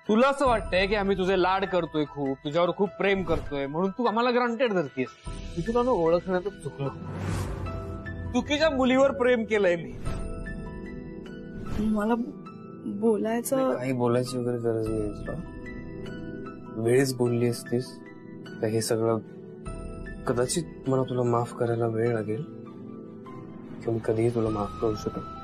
तुला असं वाटतंय की आम्ही तुझे लाड करतोय, खूप तुझ्यावर खूप प्रेम करतोय म्हणून तू आम्हाला ग्रांटेड धरतेस. मी तुला न ओळखण्याचं चुकलो. चुकीच्या मुलीवर प्रेम केलंय मी. मला बोलायचं. काही बोलायची वगैरे गरज नाही तुला. वेळच बोलली असतीस तर हे सगळं कदाचित मला तुला माफ करायला वेळ लागेल किंवा मी कधीही तुला माफ करू शकत नाही.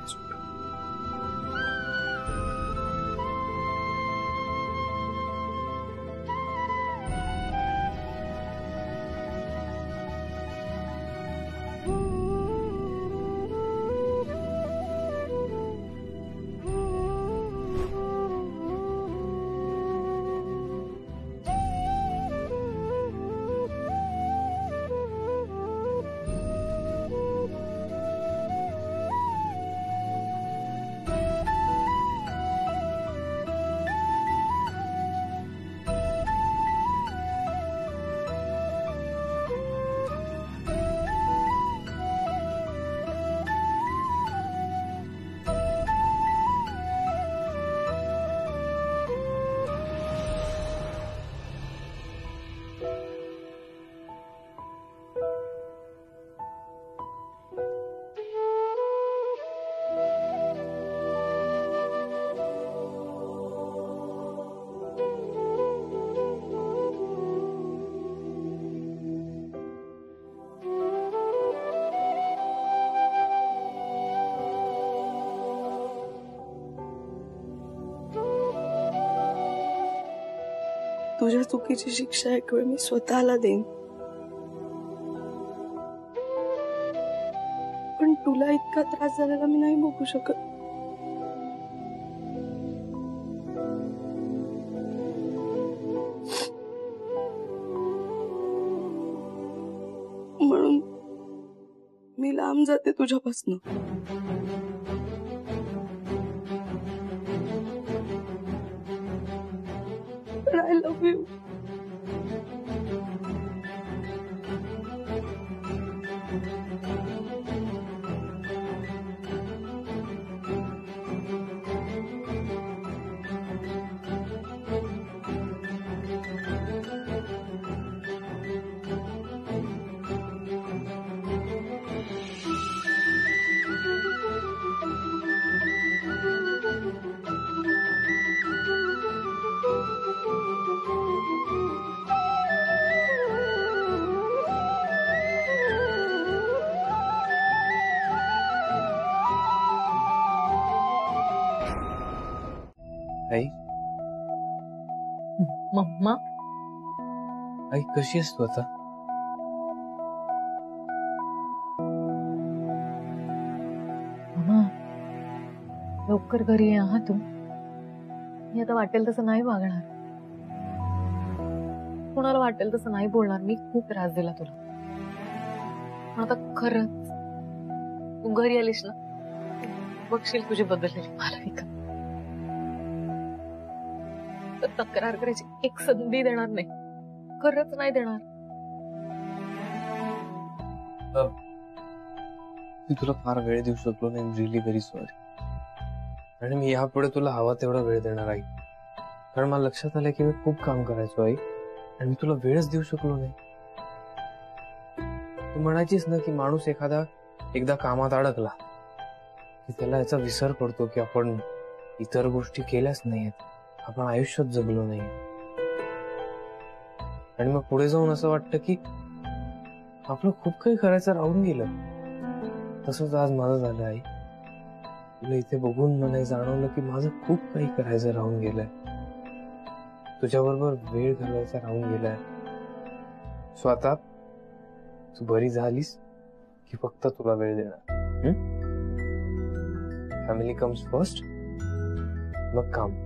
तुझ्या चुकीची शिक्षा एक वेळ मी स्वतःला देईन, पण तुला इतका त्रास झालेला मी नाही बघू शकत. म्हणून मी लांब जाते तुझ्यापासून. I love you. आई, मम्मा, आई कशी आहेस तू आता? मम्मा, लवकर घरी ये हा तू. मी आता वाटेल तसं नाही वागणार, कोणाला वाटेल तसं नाही बोलणार. मी खूप त्रास दिला तुला, पण आता खरंच तू घरी आलीस ना, बघशील तुझी बदललेली मालविका. तक्रार करायची एक संधी देणार नाही, खरंच नाही देणार. मी तुला फार वेळ देऊ शकलो नाही. Really very sorry. आणि मी यापुढे तुला हवा तेवढा वेळ देणार आई, कारण मला लक्षात आलं की मी खूप काम करायचो आई, आणि मी तुला वेळच देऊ शकलो नाही. तू म्हणायचीस ना की माणूस एकदा कामात अडकला की त्याला याचा विसर पडतो की आपण इतर गोष्टी केल्याच नाहीयेत, आपण आयुष्यात जगलो नाही. आणि मग पुढे जाऊन असं वाटतं की आपलं खूप काही करायचं राहून गेलं. तसंच आज माझं झालं आई. तुला इथे बघून मला जाणवलं की माझं खूप काही करायचं राहून गेलंय, तुझ्याबरोबर वेळ घालवायचा राहून गेलाय. स्वतः तू बरी झालीस की फक्त तुला वेळ देणार. फॅमिली कम्स फर्स्ट, मग काम.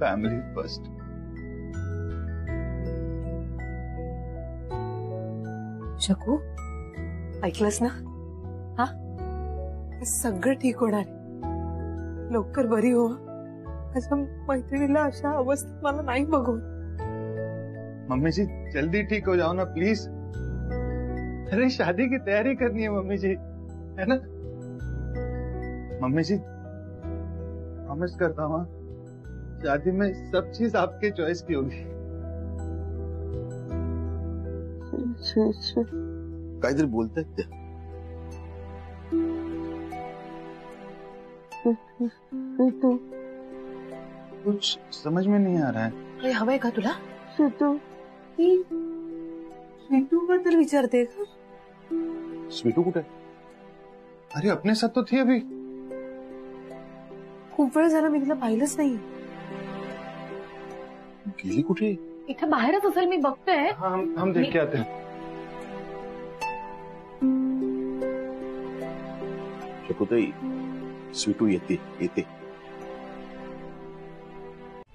Family first. शकू, ऐकलंस ना? हा, सगळं ठीक होणार. लवकर बरी हो. माझ्या मैत्रिणीला अशा अवस्थेत मला नाही बघू. मम्मी जी जल्दी ठीक हो जाओ ना प्लीज. अरे शादी की तैयारी करनी है मम्मी जी, है ना? मम्मी जी प्रॉमिस करता हूँ शादी में सब चीज आपके चॉइस की होगी। काहीतरी बोलतायत त्या। कुछ समझ में नहीं आ रहा है। काही हवंय का तुला? स्वीटू बद्दल विचारते का? स्वीटू कुठे? अरे अपने साथ तो थी अभी। खूप वेळ झाला मी तिला पाहिलंच नाही। गेली कुठे? इथे बाहेरच असेल, मी बघतेय। हाँ हम देख के आते हैं। शकुताई, स्वीटू येते येते।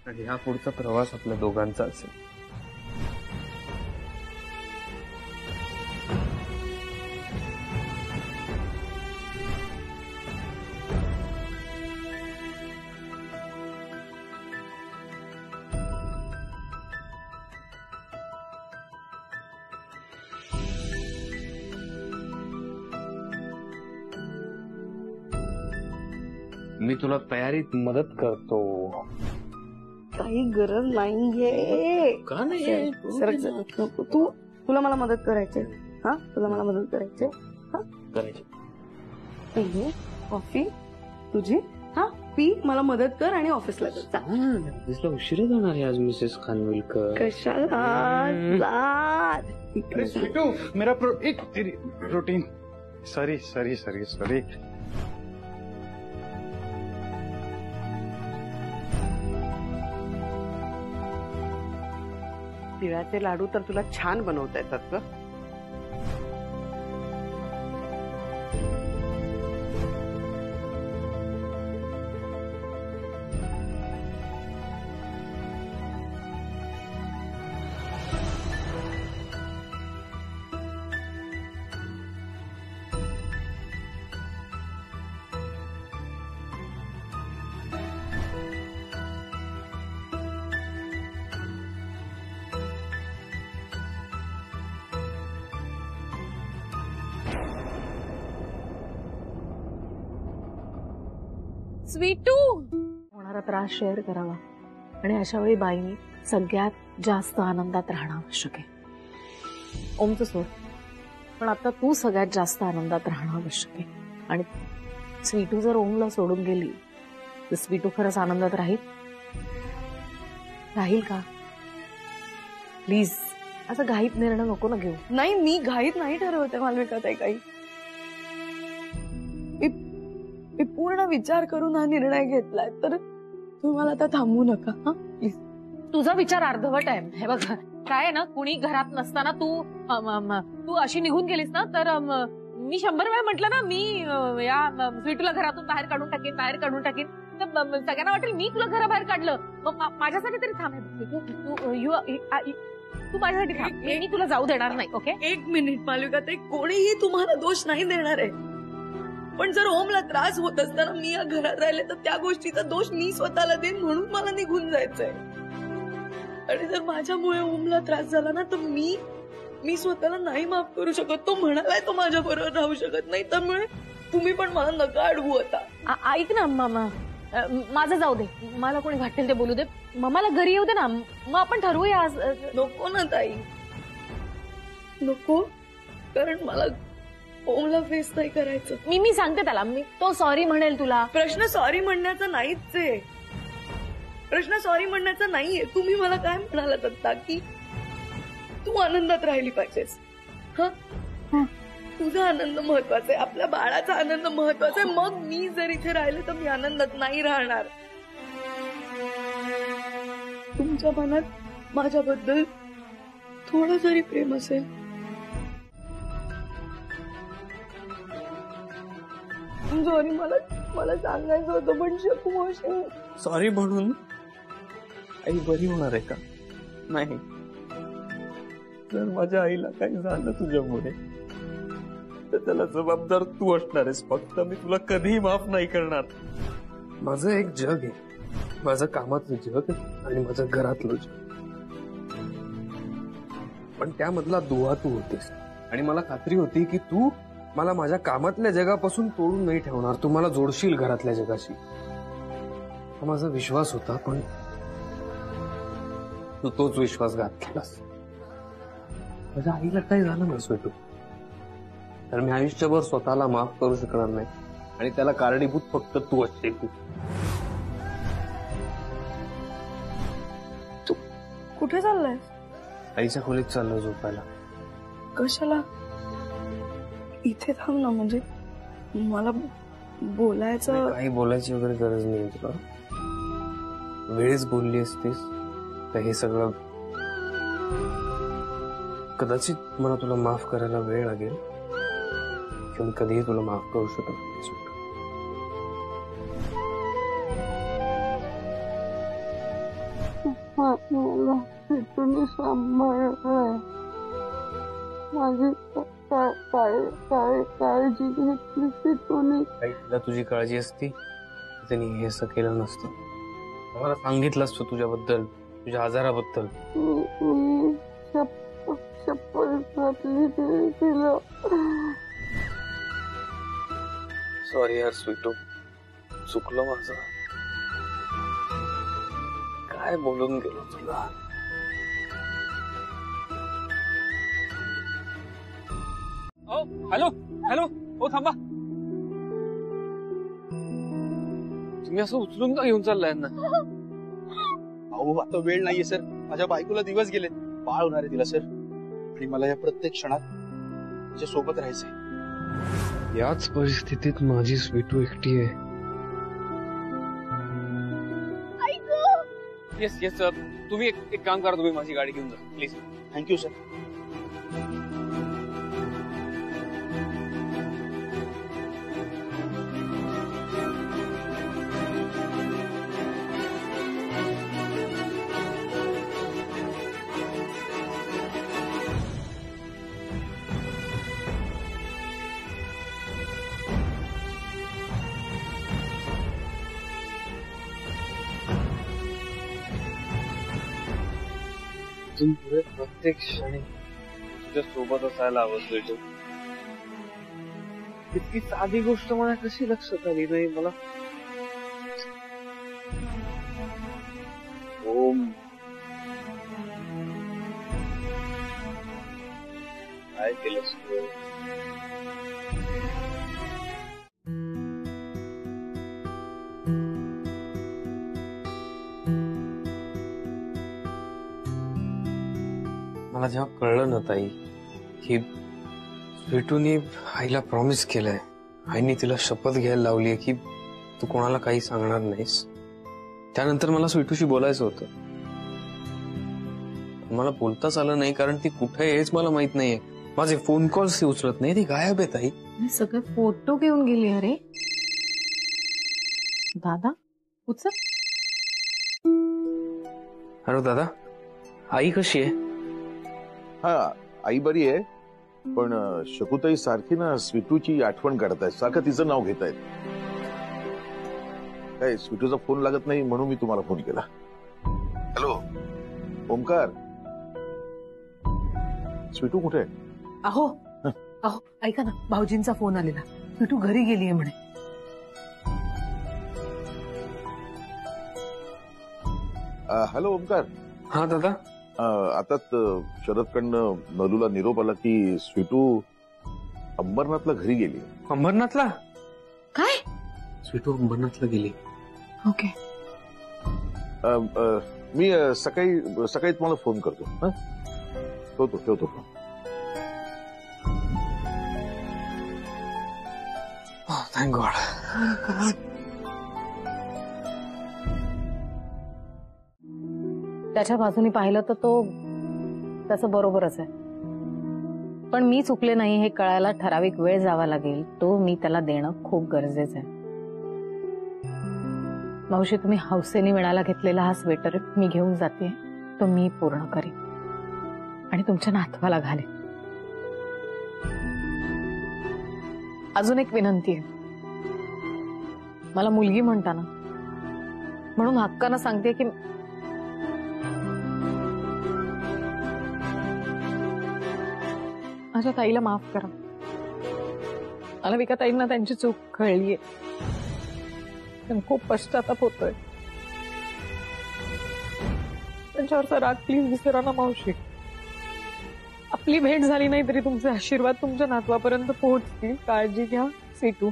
आणि हा पुढचा प्रवास आपल्या दोघांचा असेल। मी तुला तयारीत मदत करतो। काही गरज नाहीये। का नाही? नको तुला मला मदत करायची। हा तुला मला मदत करायची। हा करायची। कॉफी तुझी। हा पी, मला मदत कर आणि ऑफिसला जा। ऑफिसला उशिरा जाणार आहे आज मिसेस खानविलकर। कशाला? अरे स्वीटू, मेरा protein. Sorry sorry sorry sorry. तिळाचे लाडू तर तुला छान बनवता येतात ग। स्वीटू होणारा त्रास शेअर करावा आणि अशा वेळी बाईनी सगळ्यात जास्त आनंदात राहणं आवश्यक आहे। ओमचं सोड, पण आता तू सगळ्यात जास्त आनंदात राहणं आवश्यक आहे। आणि स्वीटू जर ओमला सोडून गेली तर स्वीटू खरंच आनंदात राहील का? प्लीज असं घाईत निर्णय नको ना घेऊ। नाही, मी घाईत नाही ठरवते मालविका ताई काही। मी पूर्ण विचार करून हा निर्णय घेतलाय, तर तुम्हाला आता थांबवू नका। हा प्लीज। तुझा विचार अर्धवट आहे। हे बघ, काय आहे ना, कुणी घरात नसताना तू अशी निघून गेलीस ना, तर मी 100 वेळा म्हटलं ना, मी या स्वीटूला घरातून बाहेर काढून टाकेन, तर सगळ्यांना वाटेल मी तुला घराबाहेर काढलं। मग माझ्यासाठी तरी थांब। तू माझ्यासाठी थांब, मी तुला जाऊ देणार नाही। ओके, 1 मिनिट मालविका ताई, कोणीही तुम्हाला दोष नाही देणार आहे, पण जर ओमला त्रास होत असताना मी या घरात राहिले तर त्या गोष्टीचा दोष मी स्वतःला देईन, म्हणून मला निघून जायचंय। आणि जर माझ्यामुळे ओमला त्रास झाला ना, तर मी स्वतःला नाही माफ करू शकत। तो म्हणालाय तो माझ्या बरोबर राहू शकत नाही, त्यामुळे तुम्ही पण मला नका अडवू आता। ऐक ना मामा, माझं जाऊ दे, मला कोणी वाटेल ते बोलू दे, मला घरी येऊ दे ना, मग आपण ठरवूया आज। नको ना ताई, नको, कारण मला ओमला फेस नाही करायचं। मी सांगते त्याला, तो सॉरी म्हणेल तुला। प्रश्न सॉरी म्हणण्याचा नाहीच आहे, प्रश्न सॉरी म्हणण्याचा नाहीये। तुम्ही मला काय म्हणालात आता, की तू आनंदात राहिली पाहिजेस। हा, तुझा आनंद महत्वाचा आहे, आपल्या बाळाचा आनंद महत्वाचा आहे। मग मी जर इथे राहिले तर मी आनंदात नाही राहणार। तुमच्या मनात माझ्याबद्दल थोडं जरी प्रेम असेल, सॉरी, मला सांगायचं होतं, पण शकू मावशी। सॉरी म्हणून आई बरी होणार आहे का? नाही। जर माझ्या आईला काही झालं तुझ्यामुळे तर त्याला जबाबदार तू असणार आहेस। फक्त मी तुला कधीही माफ नाही करणार। माझं एक जग आहे, माझं कामातलं जग आणि माझं घरातलं जग, पण त्यामधला दुवा तू होतेस। आणि मला खात्री होती की तू मला माझ्या कामातल्या जगापासून तोडून नाही ठेवणार, तू मला जोडशील घरातल्या जगाशी। हा माझा विश्वास होता, पण तू तोच विश्वासघात केलास. माझ्या आईला काही झालं नाही स्वीटू, तर मी आयुष्यभर स्वतःला माफ करू शकणार नाही आणि त्याला कारणीभूत फक्त तू असते. तू कुठे चाललाय? आईच्या खोलीत चाललो झोपायला. कशाला? इथे थांब ना, म्हणजे मला बोलायचं. काही बोलायची वगैरे गरज नाही तुला. वेळेस बोलली असतीस तर हे सगळं कदाचित मला तुला माफ करायला वेळ लागेल किंवा मी कधीही तुला माफ करू शकत नाही. मला स्वीटूने सांभाळलंय. माझी काळजी घेतली स्वीटूने. तुला तुझी काळजी असती त्यांनी हे असं केलं नसतं. मला सांगितलंस तू तुझ्याबद्दल, तुझ्या आजाराबद्दल. मी चप्पल घातली तिला. सॉरी यार स्वीटू, चुकलं माझं. काय बोलून गेलो तुला. हॅलो हॅलो, हो थांबा. तुम्ही असं उचलून का घेऊन चाललाय ना? अहो आता वेळ नाहीये सर, माझ्या बायकोला दिवस गेले, बाळ होणार आहे तिला सर, आणि मला या प्रत्येक क्षणात तिच्या सोबत राहायचंय. याच परिस्थितीत माझी स्वीटू एकटी आहे. येस येस सर, तुम्ही एक काम करा, तुम्ही माझी गाडी घेऊन जा प्लीज. Thank you sir. इथून पुढे प्रत्येक क्षणी तुझ्या सोबत असायला हवं स्वीटू. इतकी साधी गोष्ट मला कशी लक्षात आली नाही मला. ओम काय केलंस तू? मला जेव्हा कळलं ना ताई की स्वीटूने आईला प्रॉमिस केलंय, आईने तिला शपथ घ्यायला लावली की तू कोणाला काही सांगणार नाहीस, त्यानंतर मला स्वीटूशी बोलायचं होतं. मला बोलताच आलं नाही कारण ती कुठे आहे हेच मला माहित नाहीये. माझे फोन कॉल्स ती उचलत नाही, ती गायब आहे ताई. सगळे फोटो घेऊन गेली. अरे दादा उचल. हॅलो दादा, आई कशी आहे? हा, आई बरी आहे, पण शकुताई सारखी ना स्वीटूची आठवण काढतायत, सारखं तिचं नाव घेतायत. काय स्वीटूचा फोन लागत नाही म्हणून मी तुम्हाला फोन केला. हॅलो ओमकार, स्वीटू कुठे आहे? अहो अहो ऐका ना, भाऊजींचा फोन आलेला, स्वीटू घरी गेलीये म्हणे. हॅलो ओमकार. हा दादा. आता शरदकडनं नलूला निरोप आला की स्वीटू अंबरनाथला घरी गेली. अंबरनाथला? काय? स्वीटू अंबरनाथला गेली. ओके. मी सकाळी तुम्हाला फोन करतो. ठेवतो फोन. Thank God. त्याच्या बाजूने पाहिलं तर तो त्याचं बरोबरच आहे, पण मी चुकले नाही हे कळायला ठराविक वेळ जावा लागेल. तो मी त्याला देणं खूप गरजेचं आहे. मावशी, तुम्ही हौसेने विणायला घेतलेला हा स्वेटर मी घेऊन जाते, तो मी पूर्ण करीन आणि तुमच्या नातवाला घालेन. अजून एक विनंती आहे. मला मुलगी म्हणताना म्हणून हक्कानं सांगते की माझ्या ताईला माफ करा. मला विका ताईंना त्यांची चूक कळलीये, खूप पश्चाताप होतोय. त्यांच्यावरचा राग प्लीज विसरा ना मावशी. आपली भेट झाली नाही तरी तुमचे आशीर्वाद तुमच्या नातवापर्यंत पोहोचतील. काळजी घ्या सीटू.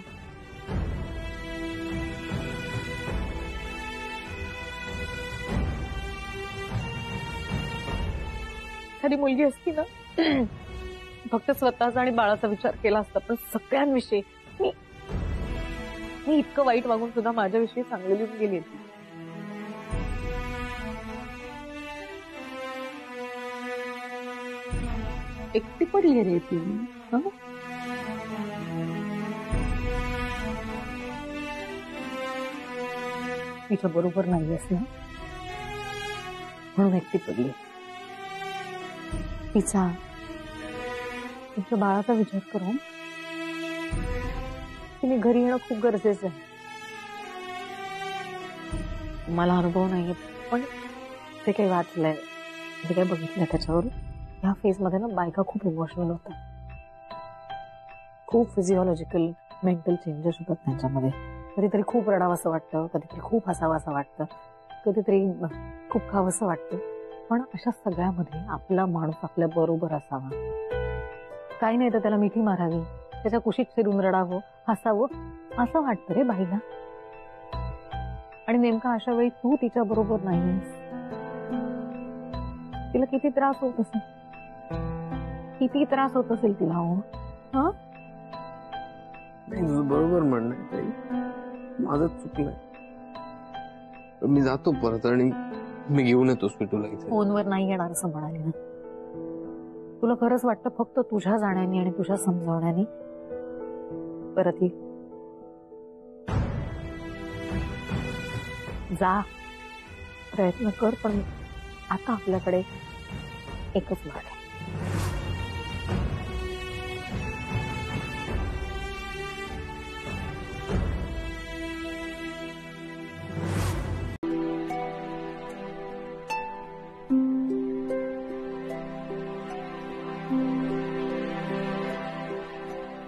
एखादी मुलगी असती ना फक्त स्वतःचा आणि बाळाचा विचार केला असता, पण सगळ्यांविषयी मी इतकं वाईट वागून सुद्धा माझ्याविषयी चांगली लिहून गेली होती. एकटी पडली रे ती. तिच्या बरोबर नाहीयेस ना म्हणून एकटी पडली. तिचा तुमच्या बाळाचा विचार करून तिने घरी येणं खूप गरजेचं आहे. मला अनुभव नाहीये पण ते काही वाचलंय, ते काही बघितलंय त्याच्यावर. ह्या फेज मध्ये ना बायका खूप इमोशनल होतात. खूप फिजिओलॉजिकल मेंटल चेंजेस होतात त्यांच्यामध्ये. कधीतरी खूप रडावं असं वाटतं, कधीतरी खूप हसावं असं वाटतं, कधीतरी खूप खावं असं वाटतं. पण अशा सगळ्यामध्ये आपला माणूस आपल्या बरोबर असावा. काही नाही तर त्याला मिठी मारावी, त्याच्या कुशीत फिरून रडावं, हसावं असं वाटतं रे बाईला. आणि नेमका अशा वेळी तू तिच्या बरोबर नाहीस. तिला किती त्रास होत असेल, किती त्रास होत असेल तिला. हो हा बरोबर म्हणणं आहे ताई, माझं चुकलंय. मी जातो परत आणि मी घेऊन येतो स्वीटूला इथे. फोनवर नाही येणार असं म्हणाले ना. तुला खरंच वाटतं फक्त तुझ्या जाण्याने आणि तुझ्या समजावण्याने परत ये. जा, प्रयत्न कर, पण आता आपल्याकडे एकच मार्ग आहे.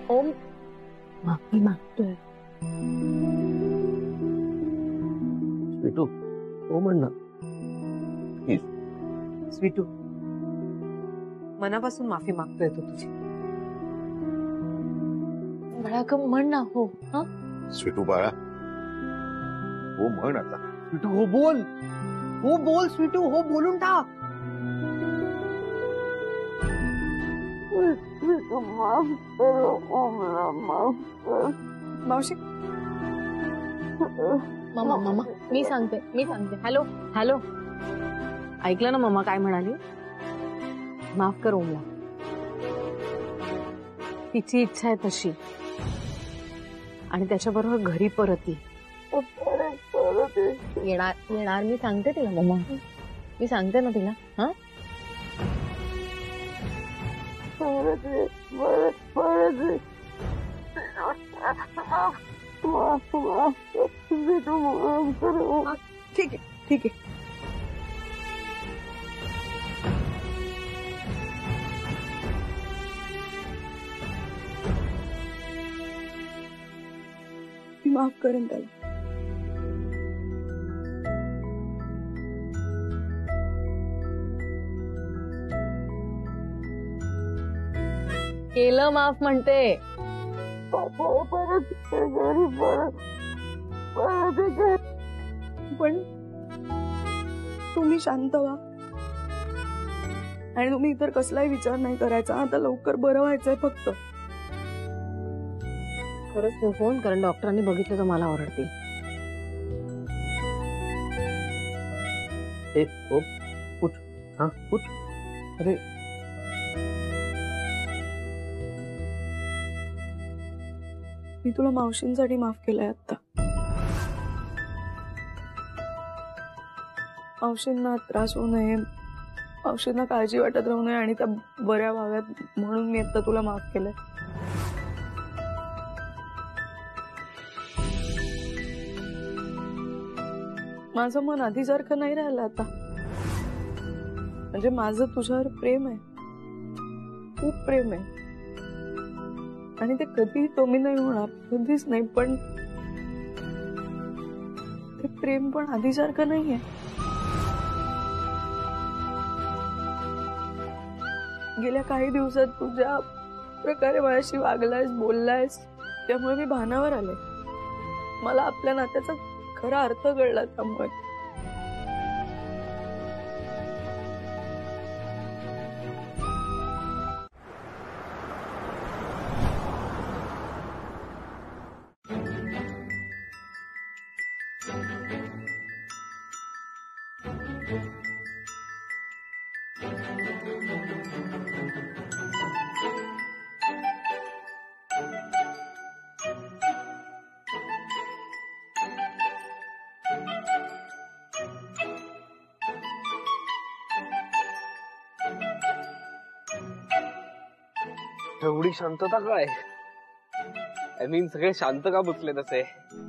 ओम माफी मागतोय. स्वीटू हो म्हण ना. स्वीटू, मनापासून माफी मागतोय तो तुझी. बाळा म्हण ना. हो हा स्वीटू बाळा, हो म्हण आता. स्वीटू हो बोल, हो बोल स्वीटू, हो बोलून टाक. माफ करो ओमला, माफ कर. मावशी. मामा मामा मी सांगते. हॅलो हॅलो, ऐकलं ना मम्मा काय म्हणाली? माफ कर ओमला, तिची इच्छा आहे तशी, आणि त्याच्याबरोबर घरी परत येणार. मी सांगते तिला मम्मा, मी सांगते ना तिला. हा ठीक आहे ठीक आहे. मी माफ करेन त्याला. केलं माफ म्हणते. पण तुम्ही शांत व्हा आणि तुम्ही इतर कसलाही विचार नाही करायचा. आता लवकर बरं व्हायचंय फक्त. खरंच तू फोन, कारण डॉक्टरांनी बघितलं तर मला ओरडतील. उठ. हा उठ. अरे मी तुला मावशींसाठी माफ केलंय आता. मावशींना त्रास होऊ नये, मावशींना काळजी वाटत राहू नये आणि त्या बऱ्या व्हाव्यात म्हणून मी आता तुला माफ केलंय. माझं मन आधीसारखं नाही राहिलं आता. म्हणजे माझं तुझ्यावर प्रेम आहे, खूप प्रेम आहे, आणि ते कधीही कमी नाही होणार, कधीच नाही. पण ते प्रेम पण आधीसारखं नाहीये. गेल्या काही दिवसात तू ज्या प्रकारे माझ्याशी वागलायस बोललायस त्यामुळे मी भानावर आले. मला आपल्या नात्याचा खरा अर्थ कळला त्यामुळे. एवढी शांतता काय? आय मीन सगळे शांत का बसले तसे?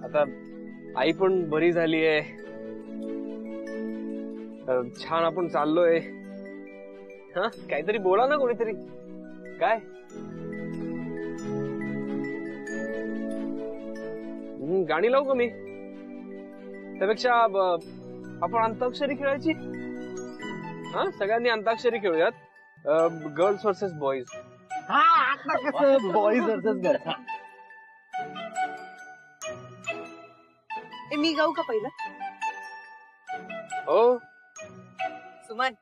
आता आई पण बरी झालीये, छान आपण चाललोय. हा काहीतरी बोला ना कोणीतरी. काय गाणी लावू का मी? त्यापेक्षा आपण अंताक्षरी खेळायची. हा सगळ्यांनी अंताक्षरी खेळूयात. Girls versus boys. हा आता कसं बॉईज वर्सेस गर्ल्स. मी गाऊ का पहिलं? हो सुमन.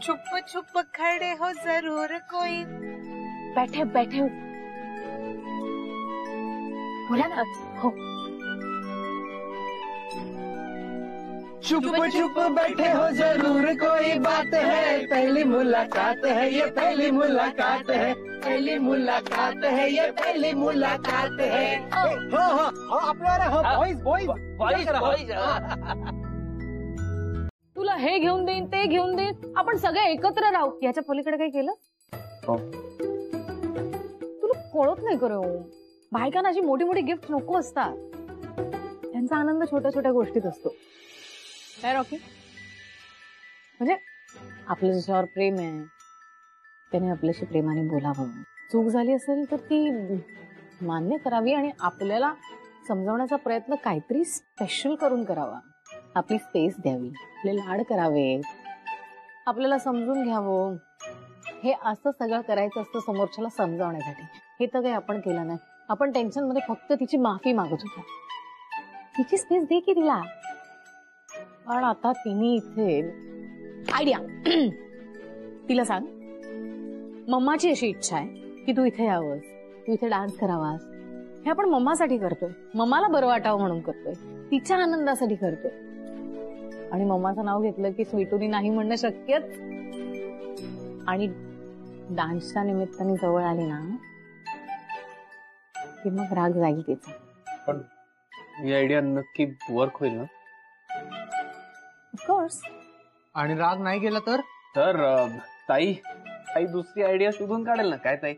छुप छुप खड़े हो जरूर कोई. बैठे बैठे बोला ना. हो चुप चुप बैठे हो जरूर कोई बात है. पहली मुलाकात है ये पहली मुलाकात है. पहली मुलाकात है ये पहली मुलाकात है. हो हो हो आपल्याला हो बॉईज बॉईज बॉईज. तुला हे घेऊन देईन ते घेऊन देईन आपण सगळे एकत्र राहू. याच्या पलीकडे काही केलं? तुला कळत नाही करू. बायकांना अशी मोठी मोठी गिफ्ट नको असतात. त्यांचा आनंद छोट्या छोट्या गोष्टीत असतो. काय रॉकी? म्हणजे आपलं ज्याच्यावर प्रेम आहे त्याने आपल्याशी प्रेमाने बोलावं. चूक झाली असेल तर ती मान्य करावी आणि आपल्याला समजावण्याचा प्रयत्न काहीतरी स्पेशल करून करावा. आपली स्पेस द्यावी, आपले लाड करावे, आपल्याला समजून घ्यावं. हे असं सगळं करायचं असतं समोरच्याला समजावण्यासाठी. हे तर काही आपण केलं नाही. आपण टेन्शन मध्ये फक्त तिची माफी मागत होतो. तिची स्पेस दे की तिला. पण आता तिने इथे आयडिया. तिला सांग मम्माची अशी इच्छा आहे की तू इथे यावंस, तू इथे डान्स करावास. हे आपण मम्मासाठी करतोय, मम्माला बरं वाटावं म्हणून करतोय, तिच्या आनंदासाठी करतोय. आणि मम्माचं नाव घेतलं की स्वीटूनी नाही म्हणणं शक्यच. आणि डान्सच्या निमित्ताने जवळ आली ना की मग राग जाईल तिचा. पण ही आयडिया नक्की वर्क होईल ना? ऑफकोर्स. आणि राग नाही गेला तर ताई ताई दुसरी आयडिया शोधून काढेल ना. काय ताई?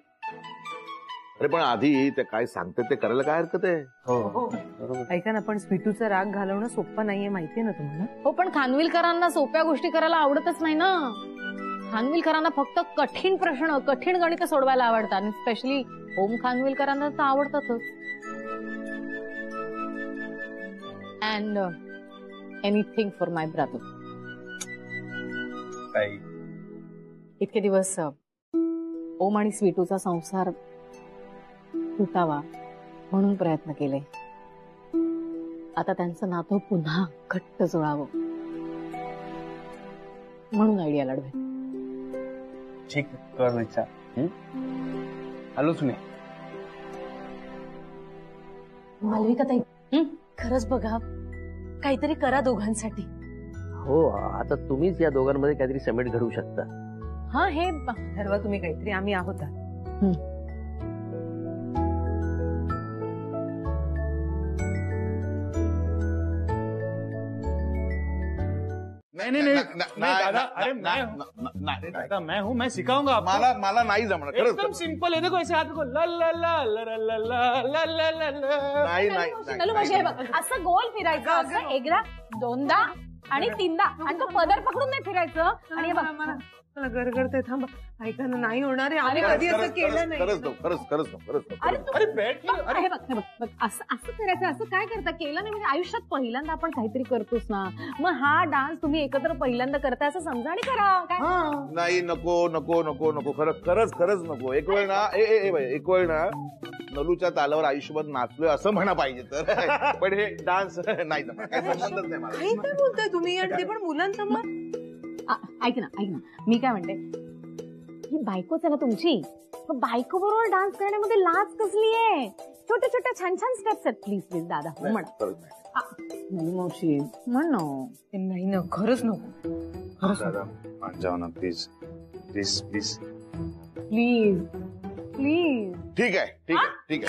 अरे पण आधी ते काय सांगते ते करायला काय हरकत आहे? हो बरोबर. ऐका ना पण स्वीटूचा राग घालवणं सोपं नाहीये माहितीये ना तुम्हाला. हो पण खानविलकरांना सोप्या गोष्टी करायला आवडतच नाही ना. खानविलकरांना फक्त कठीण प्रश्न, कठीण गणित सोडवायला आवडतात. आणि स्पेशली ओम खानविलकरांना तर आवडतातच. And anything for my brother. इतके दिवस ओम आणि स्वीटूचा संसार तुटावा म्हणून प्रयत्न केले. आता त्यांचं नातं पुन्हा घट्ट जुळावं म्हणून आयडिया लढवे. ठीक आहे कर विचार. आलोच मी. मालविका ताई खरंच बघा काहीतरी करा दोघांसाठी. हो आता तुम्हीच या दोघांमध्ये काहीतरी समेट घडवू शकता. हा हे ठरवा तुम्ही काहीतरी. आम्ही आहोत. नहीं दादा. अरे दादा मैं हूँ, मैं सिखाऊंगा आपको. मला नाही जमणार. एकदम सिंपल है. देखो ऐसे हाथ को ला ला ला ला ला ला ला ला ला ला. नाही असं गोल फिरायचं. असं एकदा दोनदा आणि तीनदा आणि तो पदर पकडून नाही फिरायचं. आणि मला गरगरते. थांब, ऐका ना, नाही होणार आहे. आम्ही कधी असं केलं नाही. अरे बैठ ना. अरे बघ असं करायचं. असं काय करता? केलं नाही म्हणजे आयुष्यात पहिल्यांदा आपण काहीतरी करतोच ना. मग हा डान्स तुम्ही एकत्र पहिल्यांदा करताय असं समजा आणि करा. काय नाही, नको नको नको नको. खरंच नको. एक वेळ ना नलूच्या तालावर आयुष्यभर नाचलोय असं म्हणा पाहिजे तर. पण हे डान्स नाही जमणार. काय संबंधच नाही मला. काय बोलताय तुम्ही? आणि ते पण मुलांसमोर. ऐक ना मी काय म्हणते, ही बायकोच आहे ना तुमची, बायको बरोबर डान्स करण्यामध्ये लाज कसली आहे? छोट्या छोट्या छान छान स्टेप्स आहेत. प्लीज दादा म्हण. नाही मावशी म्हण ना. नाही ना, खरंच नको. दादा मान जाओ ना please please please please please. ठीक आहे. काय ठीक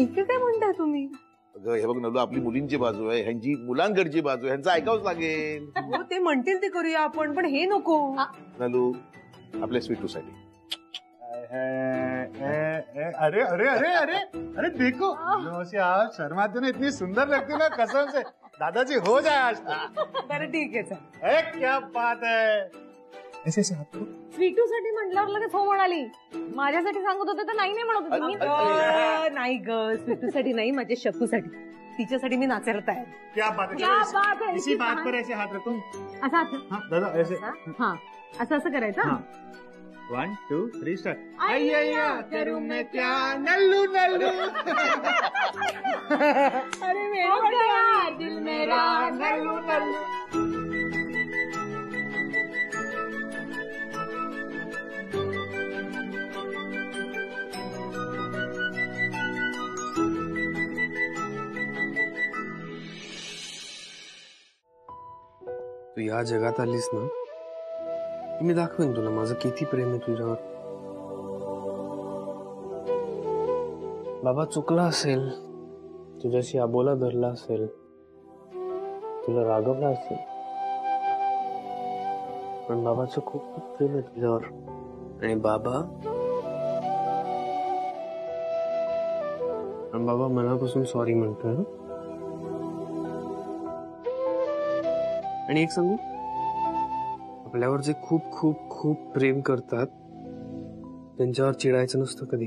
आहे काय म्हणताय तुम्ही? हे बघ नलू, आपली मुलींची बाजू आहे, ह्यांची मुलांकडची बाजू आहे, ह्यांचं ऐकावंच लागेल. हो, ते म्हणतील ते करूया आपण, पण हे नको. नलू, आपल्या स्वीटूसाठी. अरे अरे अरे अरे अरे देखो आप शर्माते ना, इतनी सुंदर लगती ना, कसम से दादाजी हो जाए आज. बरं ठीक आहे. अरे क्या बात है. ऐसे हाथ को स्वीटू साठी म्हटल्यावर लगेच हो म्हणाली. माझ्यासाठी सांगत होते तर नाही म्हणत होते तुम्ही. नाही ग, स्वीटूसाठी नाही, माझ्या शकूसाठी. तिच्यासाठी मी नाचायला तयार. क्या बात है. क्या बात है. इसी बात पर ऐसे हाथ रखो. असा हात. हाँ दादा ऐसे. हाँ असं करायचं. 1 2 3 स्टार्ट. अय्या करूं मैं क्या नल्लू नल्लू. अरे मेरा दिल मेरा नल्लू नल्लू. तू या जगात आलीस ना, मी दाखवेन तुला माझं किती प्रेम आहे तुझ्यावर. बाबा चुकला असेल, तुझ्याशी अबोला धरला असेल, तुला रागवला असेल, पण बाबाचं खूप खूप प्रेम आहे तुझ्यावर. आणि बाबा मनापासून सॉरी म्हणतोय. आणि एक सांगू, आपल्यावर जे खूप खूप खूप प्रेम करतात त्यांच्यावर चिडायचं नसतं कधी.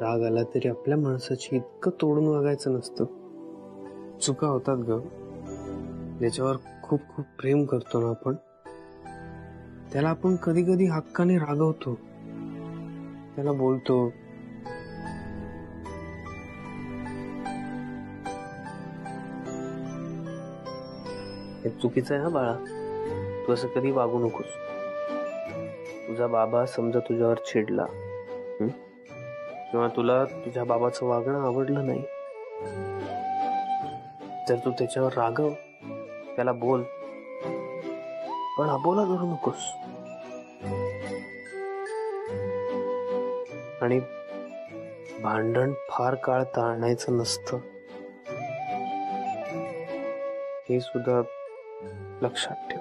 राग आला तरी आपल्या माणसाची इतकं तोडून वागायचं नसतं. चुका होतात ग. ज्याच्यावर खूप खूप प्रेम करतो ना आपण, त्याला आपण कधी कधी हक्काने रागवतो, त्याला बोलतो. हे चुकीचं आहे हा बाळा. तू असं कधी वागू नकोस. तुझा बाबा समजा तुझ्यावर चिडला किंवा तुला तुझ्या बाबाचं वागणं आवडलं नाही, तर तू त्याच्यावर रागव, त्याला बोल, पण अबोला करू नकोस. आणि भांडण फार काळ टाळायचं नसतं, हे सुद्धा लक्षात ठेव.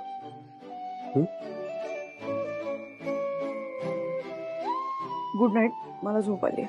Good night. मला झोप आली.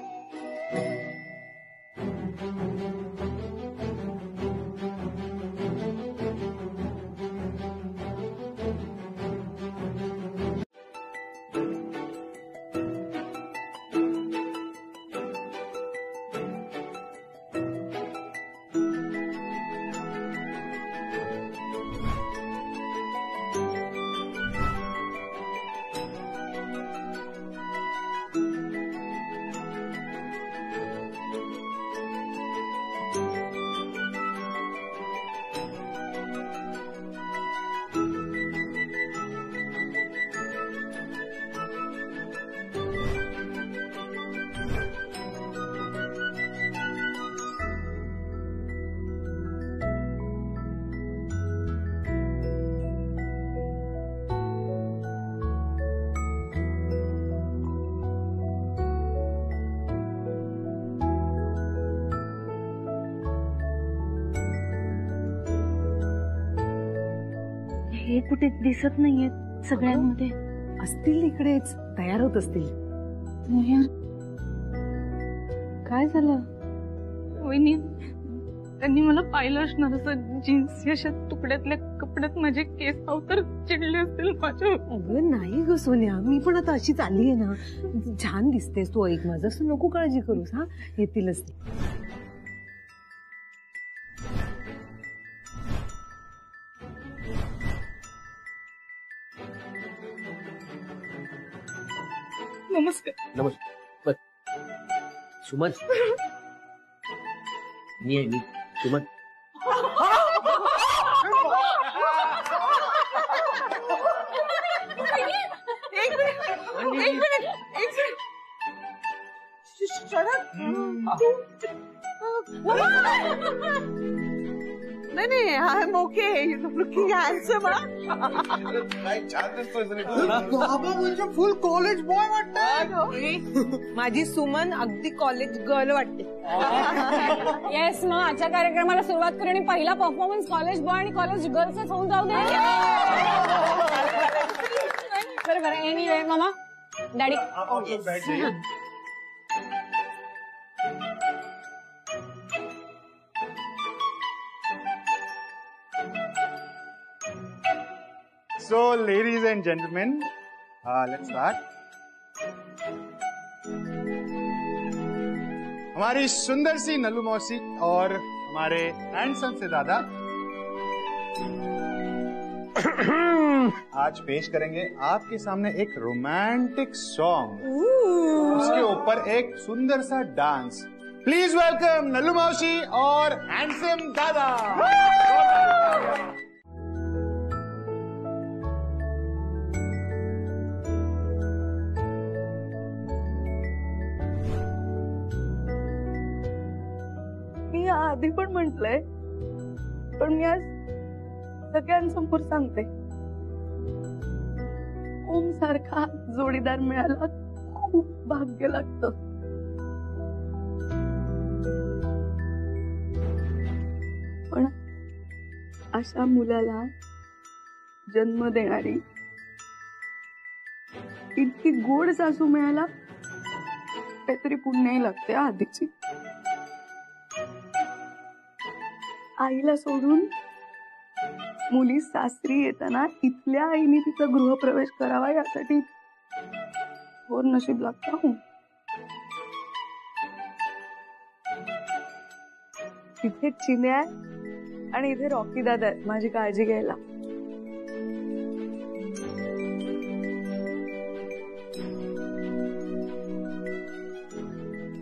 हे कुठे दिसत नाहीये सगळ्यांमध्ये. असतील इकडेच, तयार होत असतील. काय झालं वहिनी? त्यांनी मला पाहिलं असणार असं जीन्स अशा तुकड्यातल्या कपड्यात माझे केस तर चिडले असतील माझ्या. अगं नाही ग सोन्या, मी पण आता अशीच आली आहे ना, छान दिसतेस तू. ऐक माझं, असं नको काळजी करूस. हा, येतीलच ते. नमस्कार. सुमन, मी आहे, मी सुमन. नाही नाही, I am okay. Looking handsome. म्हणजे फुल कॉलेज बॉय वाटत. माझी सुमन अगदी कॉलेज गर्ल वाटते. येस, मग आजच्या कार्यक्रमाला सुरुवात करू आणि पहिला परफॉर्मन्स कॉलेज बॉय आणि कॉलेज गर्लचाच होऊन जाऊ दे. बरं बरं, एनिवे मामा, daddy. So, ladies and gentlemen, let's start. हमारी सुंदर सी नल्लू मौसी और हमारे हैंडसम से दादा आज पेश करेंगे आपके सामने एक रोमांटिक सॉन्ग, उसके ऊपर एक सुंदर सा डांस. प्लीज वेलकम नल्लू मौसी और हैंडसम दादा. मी आधी पण म्हटलंय, पण मी आज सगळ्यांसमोर सांगते, ओम सारखा जोडीदार मिळाला खूप भाग्य लागतं. पण अशा मुलाला जन्म देणारी इतकी गोड सासू मिळाला काहीतरी पुण्याही लागते आधीची. आईला सोडून मुली सासरी येताना इथल्या आईने तिचा गृहप्रवेश करावा यासाठी थोर नशीब लागतं. हो, तिथे चिन्या आणि इथे रॉकी दादा आहेत माझी काळजी घ्यायला.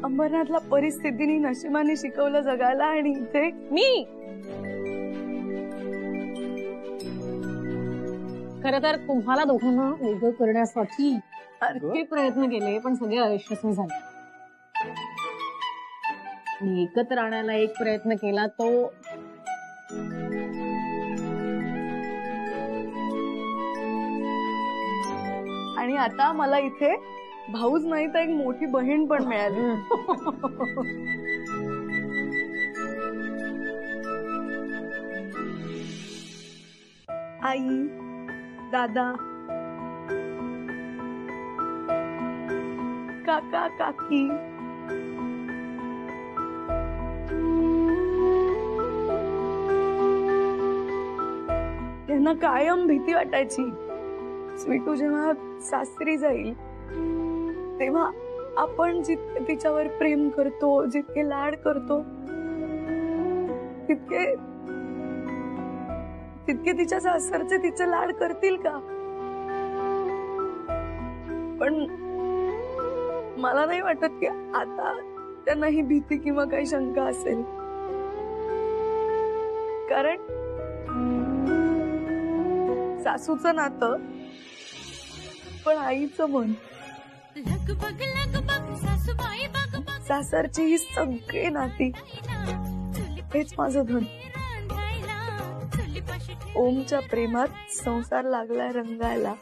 अंबरनाथला परिस्थितीने नशिबाने शिकवलं जगायला आणि इथे मी खरं तर तुम्हाला दोघांना वेगळं करण्यासाठी इतके प्रयत्न केले, पण सगळे अयशस्वी झाले. मी एकत्र आणायला एक प्रयत्न केला तो आणि आता मला इथे भाऊच नाही तर एक मोठी बहीण पण मिळाली. आई, दादा, काका, काकी, यांना कायम भीती वाटायची स्वीटू जेव्हा सासरी जाईल तेव्हा आपण जितके तिच्यावर प्रेम करतो, जितके लाड करतो, तितके तिच्या सासरचे तिचे लाड करतील का. पण मला नाही वाटत की आता त्यांना ही भीती किंवा काही शंका असेल, कारण सासूचं नातं पण आईचं मन, सासरची ही सगळी नाती, हेच माझं धन. ओमच्या प्रेमात संसार लागलाय रंगायला.